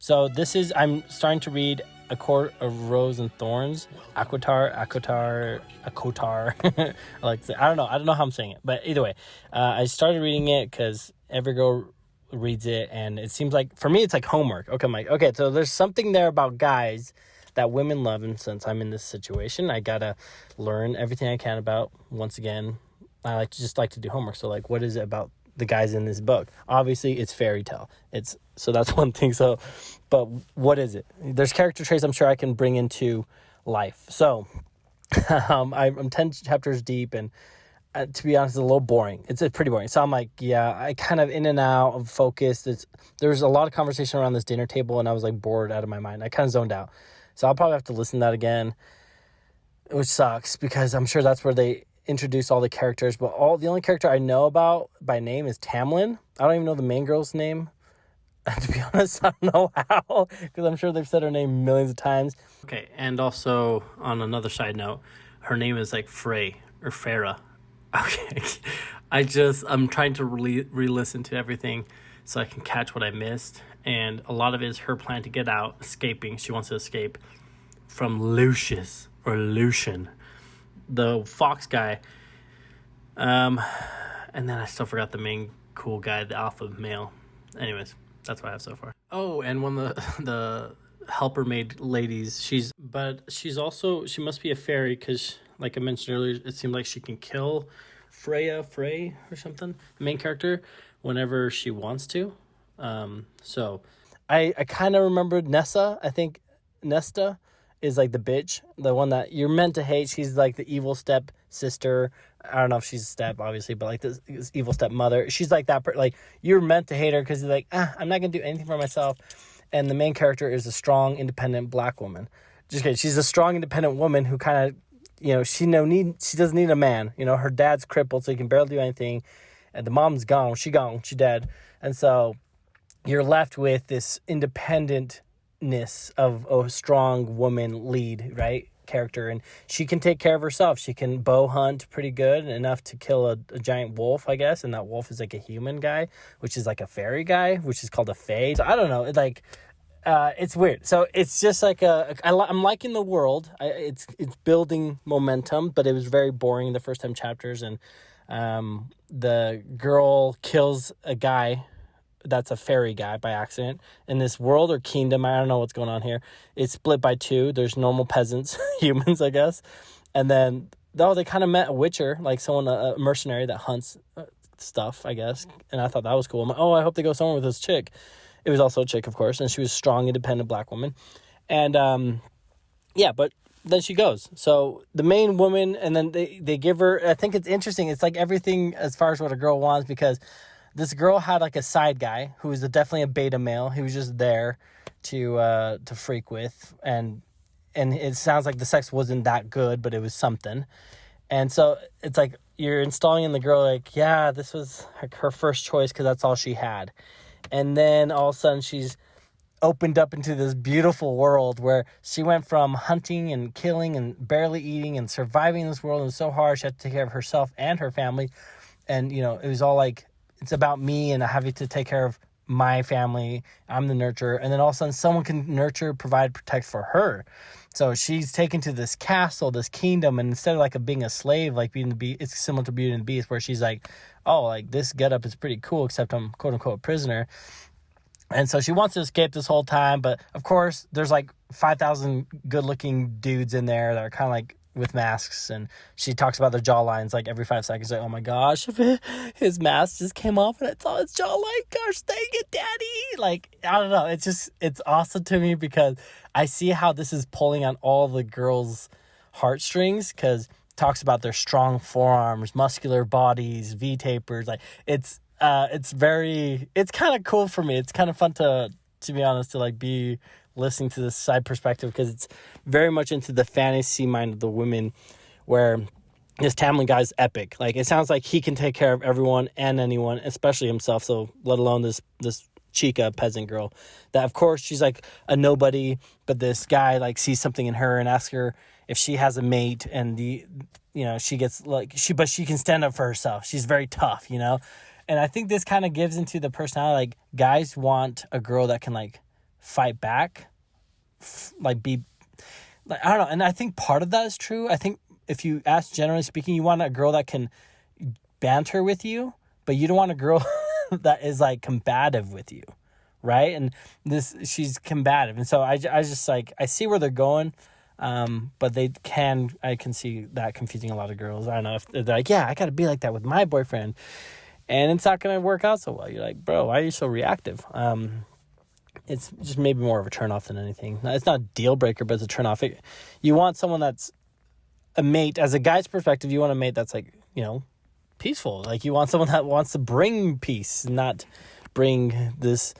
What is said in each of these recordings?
So I'm starting to read A Court of Rose and Thorns. ACOTAR. I don't know how I'm saying it, but either way, I started reading it because every girl reads it, and it seems like, for me, it's like homework. Okay, I'm like, okay, so there's something there about guys that women love, and since I'm in this situation, I gotta learn everything I can about. Once again, I like to do homework. So like, what is it about the guys in this book? Obviously, it's fairy tale. So that's one thing. So, but what is it? There's character traits I'm sure I can bring into life. So, I'm 10 chapters deep, and to be honest, it's a little boring. It's pretty boring. So I'm like, yeah, I kind of in and out of focus. There's a lot of conversation around this dinner table, and I was like bored out of my mind. I kind of zoned out. So I'll probably have to listen to that again, which sucks because I'm sure that's where they introduce all the characters. But the only character I know about by name is Tamlin. I don't even know the main girl's name. To be honest, I don't know how, because I'm sure they've said her name millions of times. Okay, and also on another side note, her name is like Frey or Farah. Okay, I'm trying to re-listen to everything so I can catch what I missed. And a lot of it is her plan to get out, escaping. She wants to escape from Lucian, the fox guy. And then I still forgot the main cool guy, the alpha male. Anyways, that's what I have so far. Oh, and one of the helper maid ladies, she must be a fairy because, like I mentioned earlier, it seemed like she can kill Frey or something, the main character, whenever she wants to. So I kind of remembered Nessa. I think Nesta is like the bitch, the one that you're meant to hate. She's like the evil step sister. I don't know if she's a step, obviously, but like this evil step mother. She's like that. Like, you're meant to hate her because you're like, I'm not gonna do anything for myself. And the main character is a strong, independent black woman. Just kidding. She's a strong, independent woman who kind of, she doesn't need a man. Her dad's crippled, so he can barely do anything. And the mom's gone. She's dead. And so you're left with this independentness of a strong woman lead, right? Character. And she can take care of herself. She can bow hunt pretty good, enough to kill a giant wolf, I guess. And that wolf is like a human guy, which is like a fairy guy, which is called a fae. So I don't know. It's weird. So it's just like I'm liking the world. It's building momentum, but it was very boring the first 10 chapters. And the girl kills a guy that's a fairy guy by accident in this world or kingdom. I don't know what's going on here. It's split by two. There's normal peasants, humans, I guess. And then, they kind of met a witcher, like someone, a mercenary that hunts stuff, I guess. And I thought that was cool. I'm like, I hope they go somewhere with this chick. It was also a chick, of course, and she was a strong, independent black woman. And, but then she goes. So the main woman, and then they give her, I think it's interesting. It's like everything as far as what a girl wants, because this girl had like a side guy who was definitely a beta male. He was just there to freak with, and it sounds like the sex wasn't that good, but it was something. And so it's like you're installing in the girl, like, yeah, this was her first choice because that's all she had. And then all of a sudden she's opened up into this beautiful world where she went from hunting and killing and barely eating and surviving in this world. And it was so hard. She had to take care of herself and her family. And, it was all like, it's about me and I have to take care of my family. I'm the nurturer. And then all of a sudden someone can nurture, provide, protect for her. So she's taken to this castle, this kingdom. And instead of like being a slave, like Beauty and the Beast, it's similar to Beauty and the Beast, where she's like, oh, like this getup is pretty cool, except I'm quote unquote a prisoner. And so she wants to escape this whole time. But of course there's like 5,000 good looking dudes in there that are kind of like with masks, and she talks about their jawlines like every 5 seconds, like, oh my gosh, his mask just came off and I saw his jawline. Gosh dang it, daddy. Like, I don't know, it's awesome to me because I see how this is pulling on all the girls' heartstrings, because it talks about their strong forearms, muscular bodies, V-tapers. Like, it's kind of cool for me. It's kind of fun to be honest, to like be listening to this side perspective, because it's very much into the fantasy mind of the women, where this Tamlin guy's epic. Like, it sounds like he can take care of everyone and anyone, especially himself. So let alone this Chica peasant girl that, of course, she's like a nobody, but this guy like sees something in her and asks her if she has a mate, and she gets like but she can stand up for herself. She's very tough, And I think this kind of gives into the personality. Like, guys want a girl that can like fight back, like be, like, I don't know. And I think part of that is true. I think if you ask, generally speaking, you want a girl that can banter with you, but you don't want a girl that is like combative with you, right? And she's combative, and so I just like, I see where they're going, but I can see that confusing a lot of girls. I don't know if they're like, yeah, I got to be like that with my boyfriend, and it's not gonna work out so well. You're like, bro, why are you so reactive? It's just maybe more of a turnoff than anything. It's not a deal breaker, but it's a turnoff. You want someone that's a mate. As a guy's perspective, you want a mate that's like, peaceful. Like, you want someone that wants to bring peace, not bring this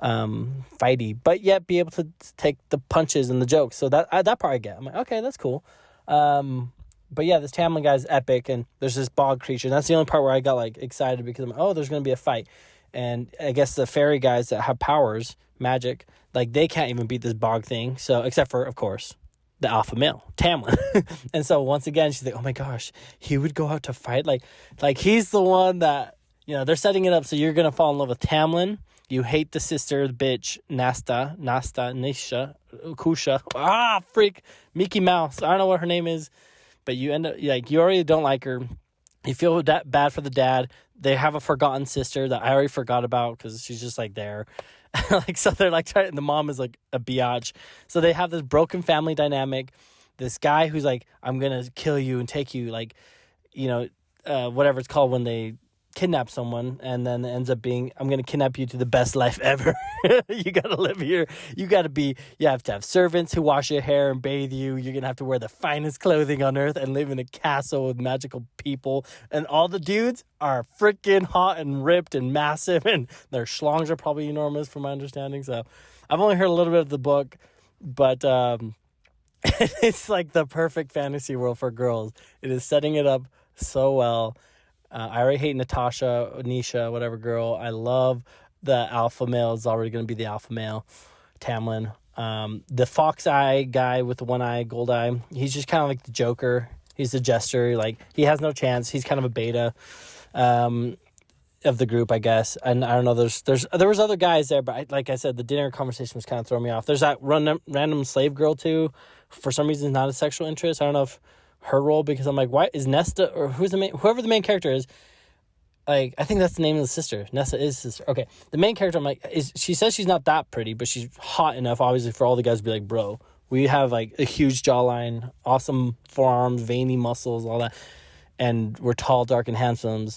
fighty, but yet be able to take the punches and the jokes. So that part I get. I'm like, okay, that's cool. But yeah, this Tamlin guy's epic, and there's this bog creature. And that's the only part where I got like excited, because I'm like, oh, there's going to be a fight. And I guess the fairy guys that have powers, magic, like, they can't even beat this bog thing. So, except for, of course, the alpha male, Tamlin. And so once again, she's like, oh my gosh, he would go out to fight. Like he's the one that, they're setting it up so you're going to fall in love with Tamlin. You hate the sister, the bitch, Nasta, Nisha, Kusha. Freak, Mickey Mouse. I don't know what her name is, but you end up, like, you already don't like her. You feel bad for the dad. They have a forgotten sister that I already forgot about because she's just like there. Like, so they're like trying, the mom is like a biatch. So they have this broken family dynamic. This guy who's like, I'm going to kill you and take you, like, whatever it's called when they kidnap someone, and then it ends up being, I'm going to kidnap you to the best life ever. You got to live here. You have to have servants who wash your hair and bathe you. You're going to have to wear the finest clothing on earth and live in a castle with magical people. And all the dudes are freaking hot and ripped and massive, and their schlongs are probably enormous from my understanding. So I've only heard a little bit of the book, but it's like the perfect fantasy world for girls. It is setting it up so well. I already hate Nisha, whatever girl. I love the alpha male. Is already going to be the alpha male, Tamlin. The fox eye guy with the one eye, gold eye, he's just kind of like the Joker. He's the jester. Like, he has no chance. He's kind of a beta of the group, I guess. And I don't know, there was other guys there, but like I said, the dinner conversation was kind of throwing me off. There's that random slave girl too. For some reason, not a sexual interest. I don't know if her role, because I'm like, why is Nesta, or whoever the main character is, like, I think that's the name of the sister. Nesta is sister. Okay, the main character, I'm like, she says she's not that pretty, but she's hot enough, obviously, for all the guys to be like, bro, we have like a huge jawline, awesome forearms, veiny muscles, all that, and we're tall, dark, and handsome,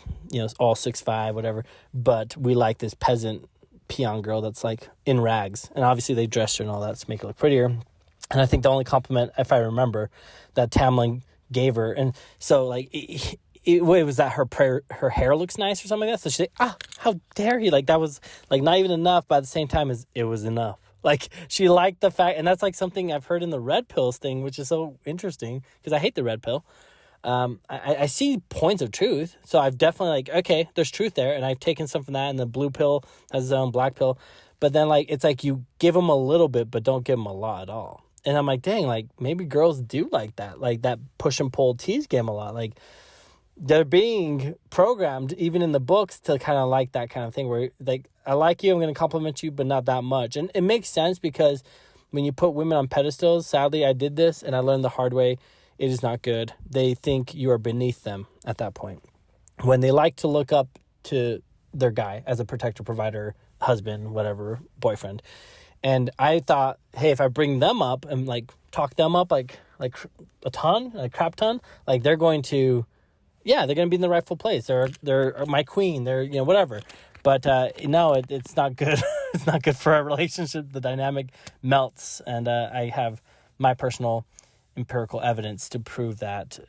all 6'5", whatever, but we like this peasant peon girl that's like in rags, and obviously they dress her and all that to make her look prettier. And I think the only compliment, if I remember, that Tamlin gave her, and so like it was that her hair looks nice or something like that. So she's like, how dare he? Like, that was like not even enough, but at the same time, it was enough. Like, she liked the fact, and that's like something I've heard in the red pills thing, which is so interesting because I hate the red pill. I see points of truth, so I've definitely like, okay, there's truth there, and I've taken some from that, and the blue pill has its own black pill, but then like, it's like you give them a little bit, but don't give them a lot at all. And I'm like, dang, like, maybe girls do like that push and pull tease game a lot. Like, they're being programmed, even in the books, to kind of like that kind of thing where, like, I like you, I'm going to compliment you, but not that much. And it makes sense because when you put women on pedestals, sadly, I did this and I learned the hard way, it is not good. They think you are beneath them at that point. When they like to look up to their guy as a protector, provider, husband, whatever, boyfriend. And I thought, hey, if I bring them up and like talk them up like a ton, a crap ton, like they're going to be in the rightful place. They're my queen. They're, whatever. But no, it's not good. It's not good for our relationship. The dynamic melts, and I have my personal empirical evidence to prove that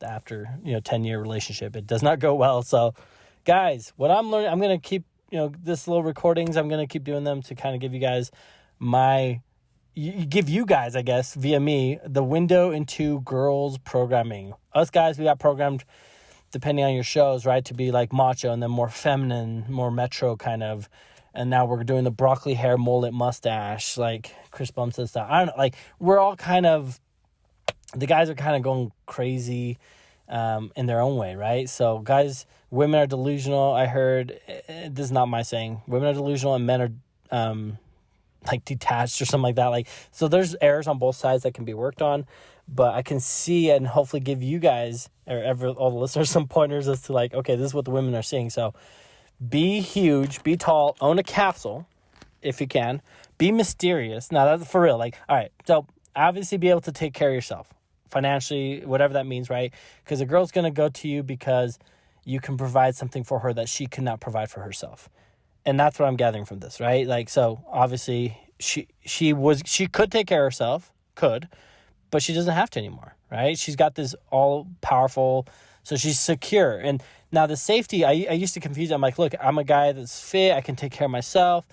after 10-year relationship, it does not go well. So, guys, what I'm learning, I'm gonna keep. This little recordings, I'm going to keep doing them to kind of give you guys give you guys, I guess, via me, the window into girls programming. Us guys, we got programmed, depending on your shows, right, to be like macho and then more feminine, more metro kind of. And now we're doing the broccoli hair, mullet, mustache, like Chris Bumps and stuff. I don't know, like, we're all kind of, the guys are kind of going crazy in their own way, right? So, guys, women are delusional. I heard, this is not my saying, women are delusional and men are like detached or something like that. Like, so there's errors on both sides that can be worked on, but I can see and hopefully give you guys or all the listeners some pointers as to like, okay, this is what the women are seeing. So be huge, be tall, own a castle if you can, be mysterious. Now that's for real. Like, all right, so obviously be able to take care of yourself financially, whatever that means, right? Because a girl's going to go to you because you can provide something for her that she could not provide for herself. And that's what I'm gathering from this, right? Like, so obviously she could take care of herself, but she doesn't have to anymore, right? She's got this all powerful, so she's secure. And now the safety, I used to confuse it. I'm like, look, I'm a guy that's fit. I can take care of myself.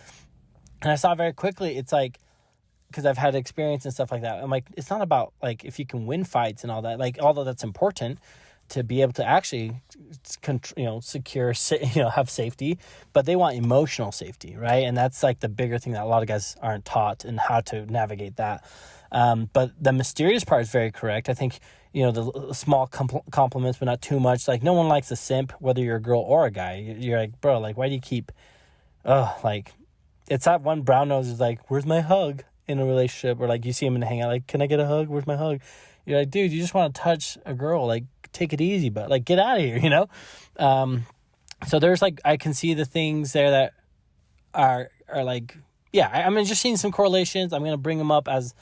And I saw very quickly, it's like, because I've had experience and stuff like that. I'm like, it's not about like if you can win fights and all that. Like, although that's important to be able to actually, secure, have safety, but they want emotional safety, right? And that's like the bigger thing that a lot of guys aren't taught and how to navigate that. But the mysterious part is very correct. I think, the small compliments, but not too much. Like, no one likes a simp, whether you're a girl or a guy. You're like, bro, like, why do you keep, it's that one brown nose is like, where's my hug? In a relationship, or like you see him in the hangout, like, can I get a hug? Where's my hug? You're like, dude, you just want to touch a girl, like, take it easy, but like, get out of here, So there's like, I can see the things there that are like, I'm just seeing some correlations. I'm gonna bring them up as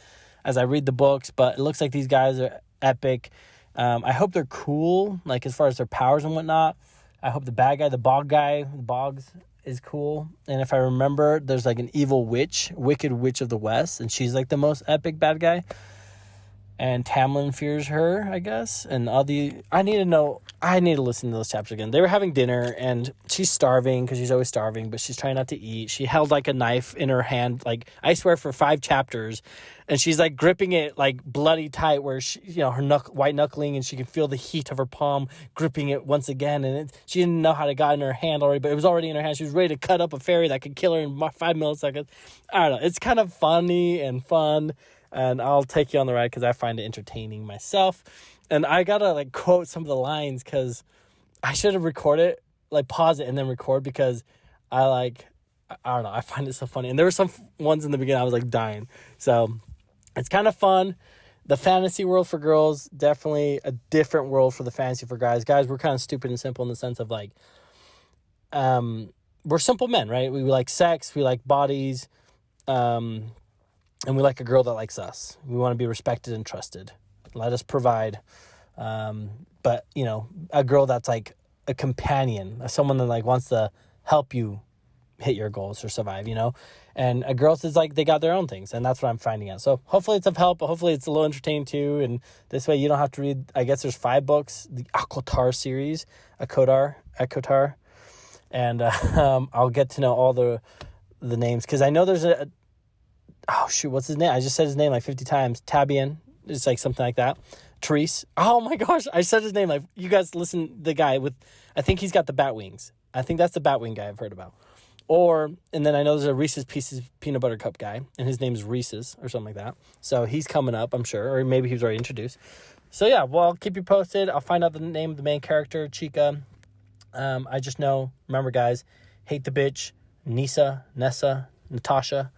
I read the books, but it looks like these guys are epic. I hope they're cool, like as far as their powers and whatnot. I hope the bad guy, the Boggs, is cool. And if I remember, there's like an evil witch, Wicked Witch of the West, and she's like the most epic bad guy. And Tamlin fears her, I guess. And I need to listen to those chapters again. They were having dinner, and she's starving because she's always starving, but she's trying not to eat. She held like a knife in her hand, like I swear for 5 chapters, and she's like gripping it like bloody tight, where she, her white knuckling, and she can feel the heat of her palm gripping it once again. And she didn't know how to get in her hand already, but it was already in her hand. She was ready to cut up a fairy that could kill her in 5 milliseconds. I don't know. It's kind of funny and fun. And I'll take you on the ride because I find it entertaining myself. And I gotta like quote some of the lines because I should have recorded, like pause it and then record, because I don't know, I find it so funny. And there were some ones in the beginning I was like dying. So it's kind of fun. The fantasy world for girls, definitely a different world for the fantasy for guys. Guys, we're kind of stupid and simple in the sense of like, we're simple men, right? We like sex, we like bodies, and we like a girl that likes us. We want to be respected and trusted. Let us provide. But, a girl that's like a companion, someone that like wants to help you hit your goals or survive, And a girl is like, they got their own things. And that's what I'm finding out. So hopefully it's of help. But hopefully it's a little entertaining too. And this way you don't have to read, I guess there's 5 books, the ACOTAR series, ACOTAR. And I'll get to know all the names. Because I know there's what's his name? I just said his name like 50 times. Tabian. It's like something like that. Therese. Oh my gosh. I said his name. Like, you guys listen, the guy with, I think he's got the bat wings. I think that's the bat wing guy I've heard about. And then I know there's a Reese's Pieces peanut butter cup guy, and his name's Reese's or something like that. So he's coming up, I'm sure. Or maybe he was already introduced. So yeah, well, I'll keep you posted. I'll find out the name of the main character, Chica. I just know, remember guys, hate the bitch, Nessa, Natasha.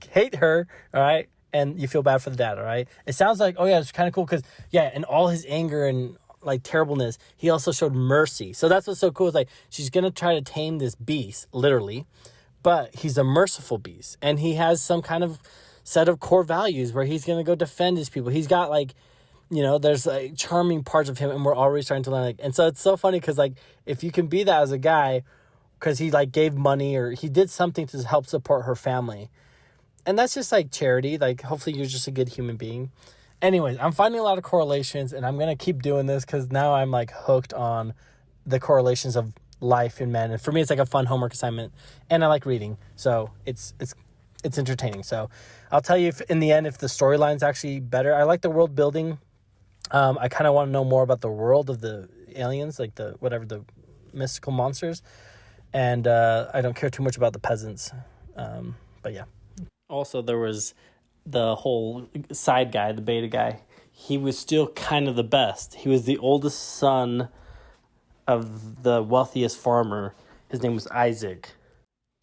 Hate her, all right? And you feel bad for the dad, all right? It sounds like, it's kind of cool because, in all his anger and, like, terribleness, he also showed mercy. So that's what's so cool is, like, she's going to try to tame this beast, literally, but he's a merciful beast. And he has some kind of set of core values where he's going to go defend his people. He's got, like, there's, like, charming parts of him, and we're already starting to learn, like, and so it's so funny because, like, if you can be that as a guy, because he like gave money or he did something to help support her family. And that's just like charity. Like, hopefully you're just a good human being. Anyways, I'm finding a lot of correlations, and I'm going to keep doing this because now I'm like hooked on the correlations of life in men. And for me, it's like a fun homework assignment, and I like reading. So it's entertaining. So I'll tell you if in the end, if the storyline's actually better. I like the world building. I kind of want to know more about the world of the aliens, like the mystical monsters. And I don't care too much about the peasants. But yeah. Also, there was the whole side guy, the beta guy. He was still kind of the best. He was the oldest son of the wealthiest farmer. His name was Isaac.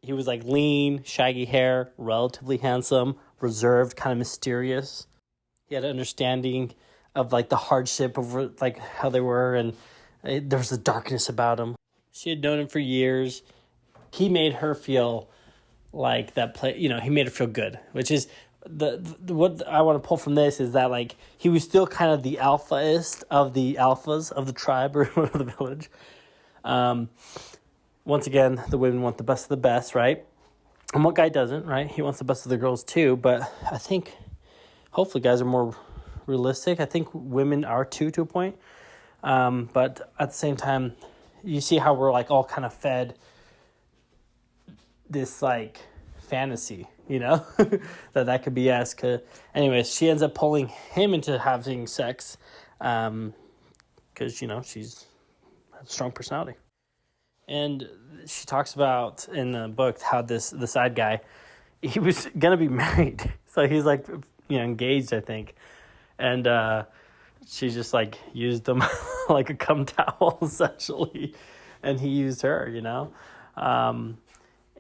He was like lean, shaggy hair, relatively handsome, reserved, kind of mysterious. He had an understanding of like the hardship of like how they were, and there was a darkness about him. She had known him for years. He made her feel like that play, he made her feel good, which is the what I want to pull from this is that like he was still kind of the alphaist of the alphas of the tribe or of the village. Once again, the women want the best of the best, right? And what guy doesn't, right? He wants the best of the girls too, but I think hopefully guys are more realistic. I think women are too, to a point. But at the same time, you see how we're like all kind of fed this like fantasy, that could be yes. Anyways, she ends up pulling him into having sex because, she's has a strong personality. And she talks about in the book how the side guy, he was going to be married. So he's like, engaged, I think. And she just like used him like a cum towel, essentially. And he used her,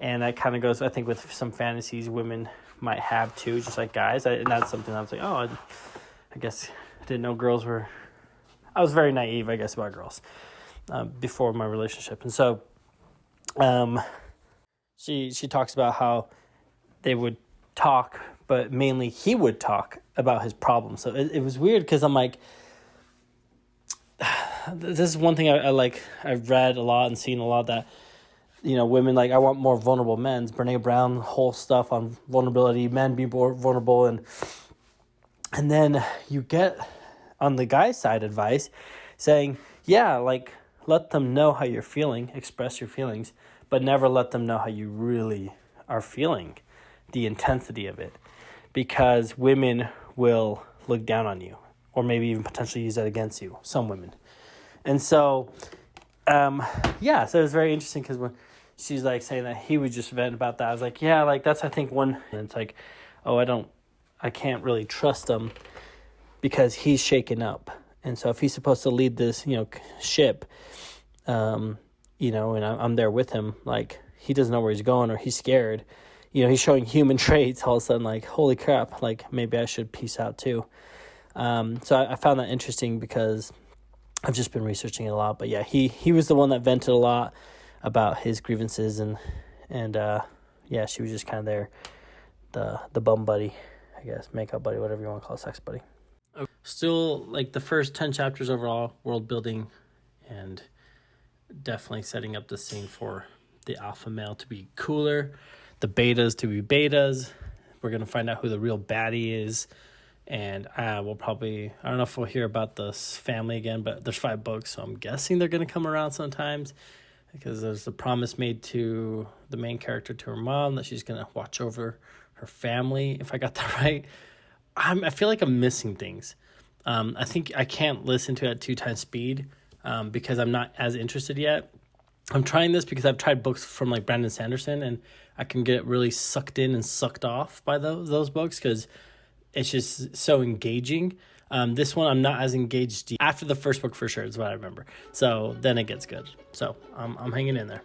and that kind of goes, I think, with some fantasies women might have too, just like guys. And that's something I was like, I guess I didn't know girls were... I was very naive, I guess, about girls before my relationship. And so she talks about how they would talk, but mainly he would talk about his problems. So it was weird because I'm like, this is one thing I like. I've read a lot and seen a lot that, women like, I want more vulnerable men. Brene Brown, whole stuff on vulnerability, men be more vulnerable. And then you get on the guy's side advice saying, yeah, like let them know how you're feeling, express your feelings, but never let them know how you really are feeling, the intensity of it, because women will look down on you or maybe even potentially use that against you, some women. And so, so it was very interesting because when she's like saying that he would just vent about that, I was like, yeah, like that's, I think one, and it's like, I can't really trust him because he's shaken up. And so if he's supposed to lead this, ship, and I'm there with him, like he doesn't know where he's going or he's scared, he's showing human traits, all of a sudden like, holy crap, like maybe I should peace out too. So I found that interesting because I've just been researching it a lot, but yeah, he was the one that vented a lot about his grievances and she was just kind of there, the bum buddy, I guess, makeup buddy, whatever you want to call it, sex buddy. Still, like the first 10 chapters overall, world building and definitely setting up the scene for the alpha male to be cooler, the betas to be betas. We're going to find out who the real baddie is. And we'll probably, I don't know if we'll hear about this family again, but there's 5 books, so I'm guessing they're going to come around sometimes because there's a promise made to the main character, to her mom, that she's going to watch over her family, if I got that right. I feel like I'm missing things. I think I can't listen to it at 2 times speed because I'm not as interested yet. I'm trying this because I've tried books from like Brandon Sanderson, and I can get really sucked in and sucked off by those books because it's just so engaging. This one, I'm not as engaged after the first book for sure, is what I remember. So then it gets good. So I'm hanging in there.